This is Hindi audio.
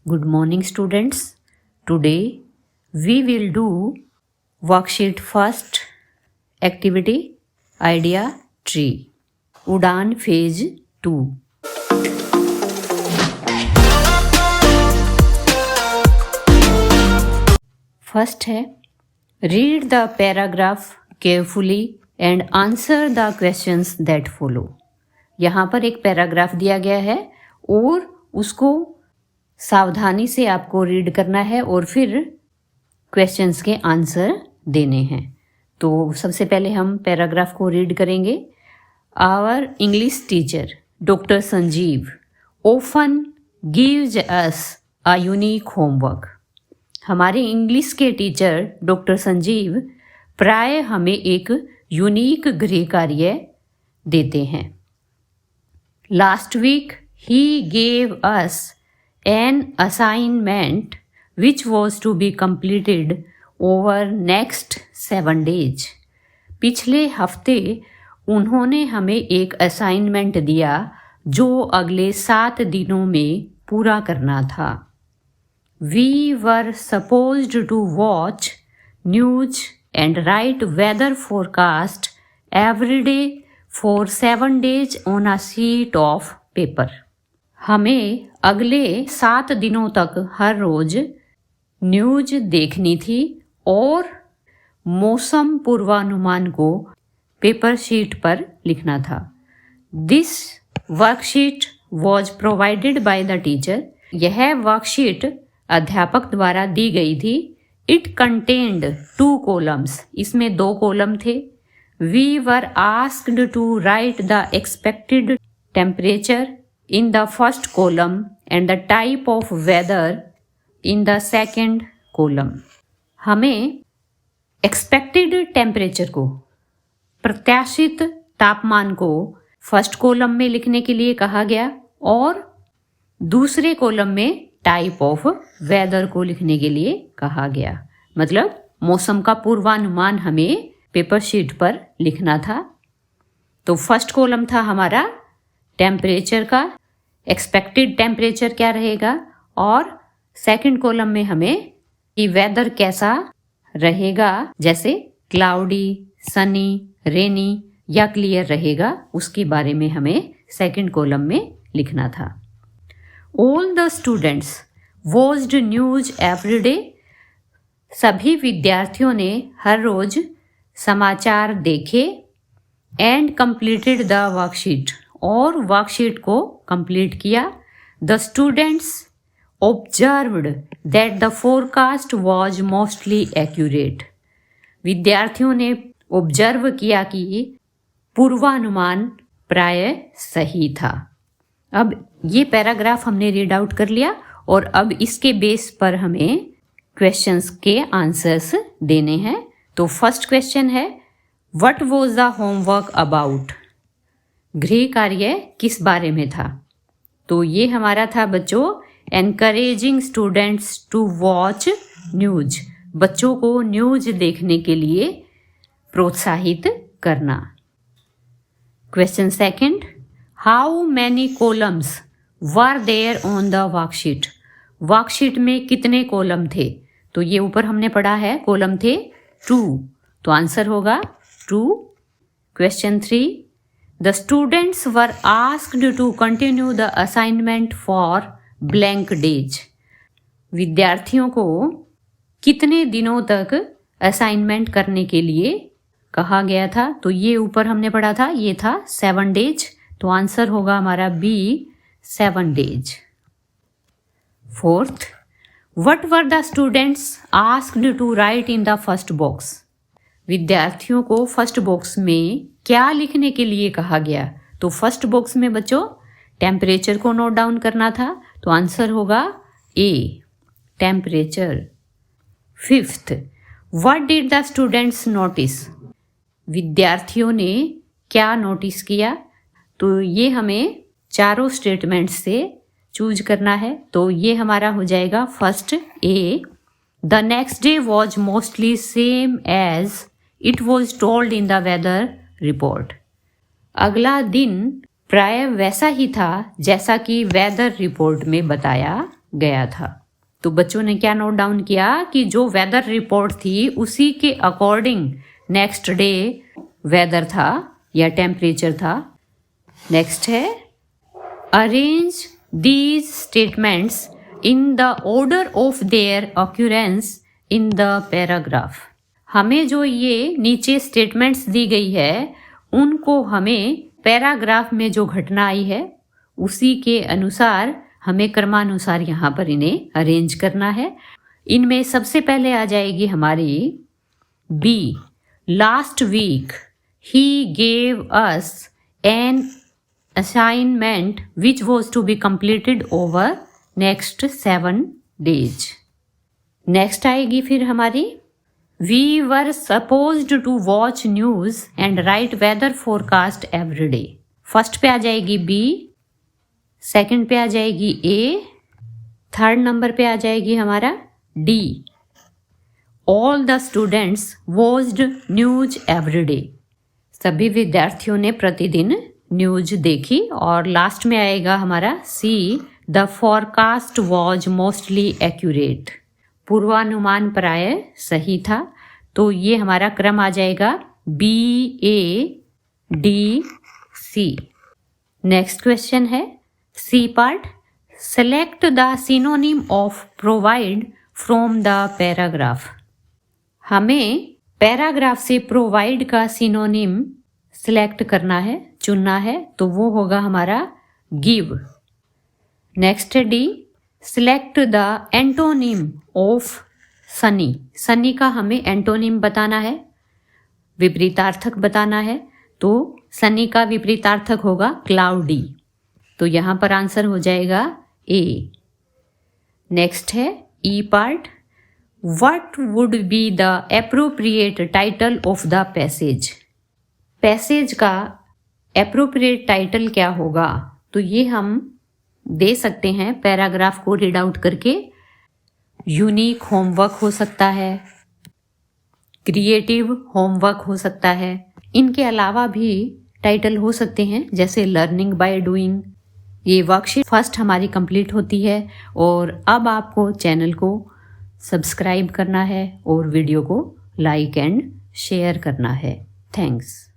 Good morning, students. Today we will do worksheet first activity idea tree. Udan phase 2. First है read the paragraph carefully and answer the questions that follow. यहाँ पर एक पैराग्राफ दिया गया है और उसको सावधानी से आपको रीड करना है और फिर क्वेश्चंस के आंसर देने हैं. तो सबसे पहले हम पैराग्राफ को रीड करेंगे. Our English teacher doctor Sanjeev often gives us a unique homework. हमारे इंग्लिश के टीचर डॉक्टर संजीव प्राय हमें एक यूनिक गृह कार्य देते हैं. Last week he gave us an assignment which was to be completed over next 7 days. पिछले हफ्ते उन्होंने हमें एक असाइनमेंट दिया जो अगले 7 दिनों में पूरा करना था. We were supposed to watch news and write weather forecast every day for 7 days on a sheet of paper. हमें अगले 7 दिनों तक हर रोज न्यूज देखनी थी और मौसम पूर्वानुमान को पेपर शीट पर लिखना था. This worksheet was provided by the teacher. यह वर्कशीट अध्यापक द्वारा दी गई थी. It contained 2 columns. इसमें 2 कॉलम थे. We were asked to write the expected temperature in the first column and the type of weather in the second column. हमें expected temperature को, प्रत्याशित तापमान को फर्स्ट कॉलम में लिखने के लिए कहा गया और दूसरे कॉलम में टाइप ऑफ वेदर को लिखने के लिए कहा गया. मतलब मौसम का पूर्वानुमान हमें पेपर शीट पर लिखना था. तो फर्स्ट कॉलम था हमारा टेम्परेचर का, एक्सपेक्टेड टेम्परेचर क्या रहेगा, और सेकंड कॉलम में हमें कि वेदर कैसा रहेगा, जैसे क्लाउडी, सनी, रेनी या क्लियर रहेगा, उसके बारे में हमें सेकंड कॉलम में लिखना था. All the students watched news every day. सभी विद्यार्थियों ने हर रोज समाचार देखे. एंड कंप्लीटेड द वर्कशीट, और वर्कशीट को कंप्लीट किया. The students observed that the forecast was mostly accurate. विद्यार्थियों ने ऑब्जर्व किया कि पूर्वानुमान प्राय सही था. अब ये पैराग्राफ हमने रीड आउट कर लिया और अब इसके बेस पर हमें क्वेश्चंस के आंसर्स देने हैं. तो फर्स्ट क्वेश्चन है, what was the homework about. गृह कार्य किस बारे में था. तो ये हमारा था बच्चों, encouraging students to watch news. बच्चों को न्यूज देखने के लिए प्रोत्साहित करना. Question second, how many columns were there on the worksheet. Worksheet में कितने कॉलम थे. तो ये ऊपर हमने पढ़ा है कॉलम थे 2, तो आंसर होगा 2. Question 3, the students were asked to continue the assignment for blank days. विद्यार्थियों को कितने दिनों तक असाइनमेंट करने के लिए कहा गया था. तो ये ऊपर हमने पढ़ा था, ये था 7 days, तो आंसर होगा हमारा B 7 days. Fourth, what were the students asked to write in the first box. विद्यार्थियों को फर्स्ट बॉक्स में क्या लिखने के लिए कहा गया. तो फर्स्ट बॉक्स में बच्चों टेम्परेचर को नोट डाउन करना था, तो आंसर होगा A, temperature. Fifth, what did the students notice. विद्यार्थियों ने क्या नोटिस किया. तो ये हमें चारों स्टेटमेंट से चूज करना है. तो ये हमारा हो जाएगा first A, the next day was mostly same as it was told in the weather report. अगला दिन प्राय वैसा ही था जैसा कि वेदर रिपोर्ट में बताया गया था। तो बच्चों ने क्या नोट डाउन किया कि जो वेदर रिपोर्ट थी उसी के अकॉर्डिंग नेक्स्ट डे वेदर था या टेम्परेचर था। नेक्स्ट है arrange these statements in the order of their occurrence in the paragraph. हमें जो ये नीचे स्टेटमेंट्स दी गई है उनको हमें पैराग्राफ में जो घटना आई है उसी के अनुसार हमें क्रमानुसार यहाँ पर इन्हें अरेंज करना है। इनमें सबसे पहले आ जाएगी हमारी B, last week he gave us an assignment which was to be completed over next 7 days। Next आएगी फिर हमारी we were supposed to watch news and write weather forecast every day. First पे आ जाएगी बी, सेकंड पे आ जाएगी ए, थर्ड नंबर पे आ जाएगी हमारा D, all the students watched news every day. सभी विद्यार्थियों ने प्रतिदिन न्यूज देखी। और लास्ट में आएगा हमारा C, the forecast was mostly accurate. पूर्वानुमान प्राय सही था। तो ये हमारा क्रम आ जाएगा B, A, D, C. Next question है C part, select the synonym of provide from the paragraph. हमें पैराग्राफ से प्रोवाइड का सिनोनिम सिलेक्ट करना है, चुनना है। तो वो होगा हमारा गिव। नेक्स्ट है D, select the antonym of sunny. Sunny का हमें एंटोनिम बताना है, विपरीतार्थक बताना है। तो सनी का विपरीतार्थक होगा क्लाउडी। तो यहाँ पर आंसर हो जाएगा ए। नेक्स्ट है E part, what would be the appropriate title of the passage. Passage का एप्रोप्रिएट टाइटल क्या होगा? तो ये हम दे सकते हैं पैराग्राफ को रीड आउट करके। यूनिक होमवर्क हो सकता है, क्रिएटिव होमवर्क हो सकता है। इनके अलावा भी टाइटल हो सकते हैं जैसे लर्निंग बाय डूइंग। ये वर्कशीट फर्स्ट हमारी कंप्लीट होती है और अब आपको चैनल को सब्सक्राइब करना है और वीडियो को लाइक एंड शेयर करना है। थैंक्स।